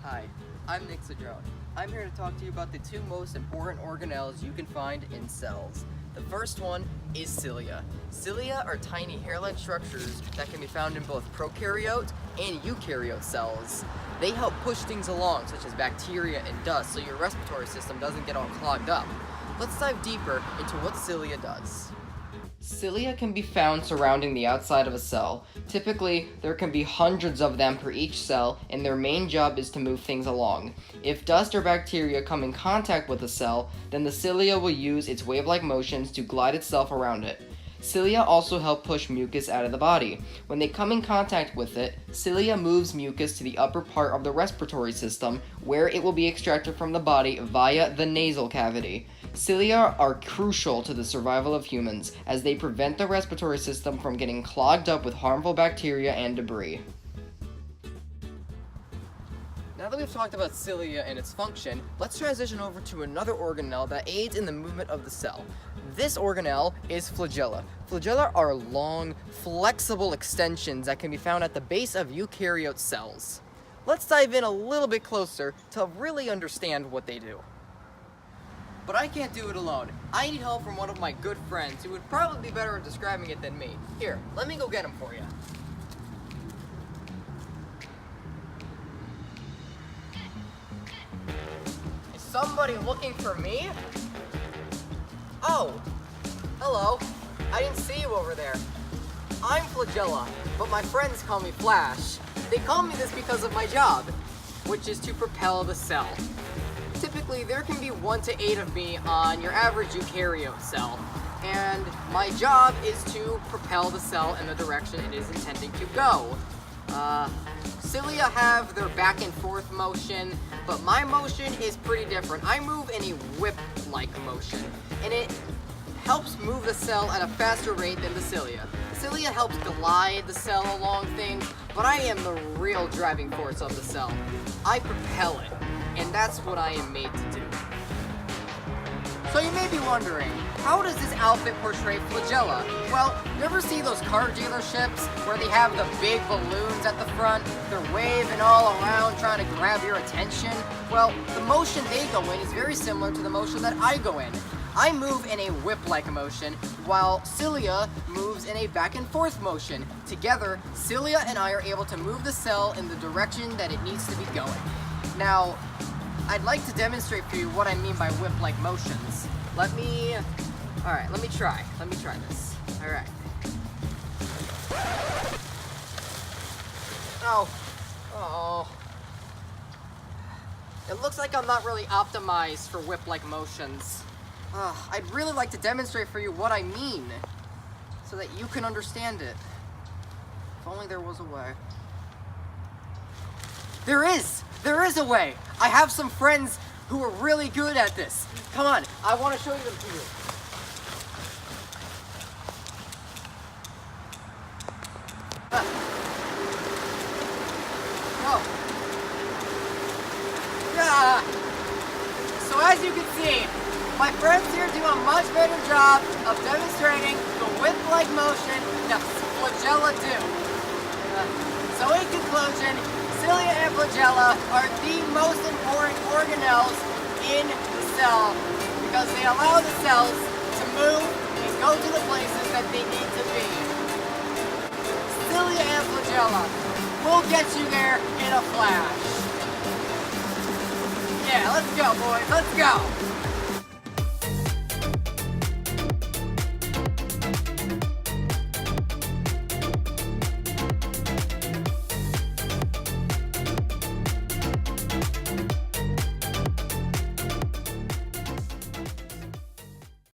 Hi, I'm Nick Cedrone. I'm here to talk to you about the two most important organelles you can find in cells. The first one is cilia. Cilia are tiny hair-like structures that can be found in both prokaryote and eukaryote cells. They help push things along, such as bacteria and dust, so your respiratory system doesn't get all clogged up. Let's dive deeper into what cilia does. Cilia can be found surrounding the outside of a cell. Typically, there can be hundreds of them per each cell, and their main job is to move things along. If dust or bacteria come in contact with a cell, then the cilia will use its wave-like motions to glide itself around it. Cilia also help push mucus out of the body. When they come in contact with it, cilia moves mucus to the upper part of the respiratory system, where it will be extracted from the body via the nasal cavity. Cilia are crucial to the survival of humans, as they prevent the respiratory system from getting clogged up with harmful bacteria and debris. Now that we've talked about cilia and its function, let's transition over to another organelle that aids in the movement of the cell. This organelle is flagella. Flagella are long, flexible extensions that can be found at the base of eukaryote cells. Let's dive in a little bit closer to really understand what they do. But I can't do it alone. I need help from one of my good friends who would probably be better at describing it than me. Here, let me go get him for you. Is somebody looking for me? Oh, hello. I didn't see you over there. I'm Flagella, but my friends call me Flash. They call me this because of my job, which is to propel the cell. Typically, there can be 1 to 8 of me on your average eukaryote cell, and my job is to propel the cell in the direction it is intending to go. Cilia have their back and forth motion, but my motion is pretty different. I move in a whip-like motion, and it helps move the cell at a faster rate than the cilia. The cilia helps glide the cell along things, but I am the real driving force of the cell. I propel it, and that's what I am made to do. So you may be wondering, how does this outfit portray flagella? Well, you ever see those car dealerships where they have the big balloons at the front? They're waving all around trying to grab your attention? Well, the motion they go in is very similar to the motion that I go in. I move in a whip-like motion, while cilia moves in a back and forth motion. Together, cilia and I are able to move the cell in the direction that it needs to be going. Now, I'd like to demonstrate for you what I mean by whip-like motions. Let me try this. Alright. Oh. It looks like I'm not really optimized for whip-like motions. I'd really like to demonstrate for you what I mean, so that you can understand it. If only there was a way. There is a way! I have some friends who are really good at this. Come on, I want to show them to you. So as you can see, my friends here do a much better job of demonstrating the whip-like motion that flagella do. So in conclusion, cilia and flagella are the most important organelles in the cell because they allow the cells to move and go to the places that they need to be. Cilia and flagella will get you there in a flash. Yeah, let's go, boys. Let's go.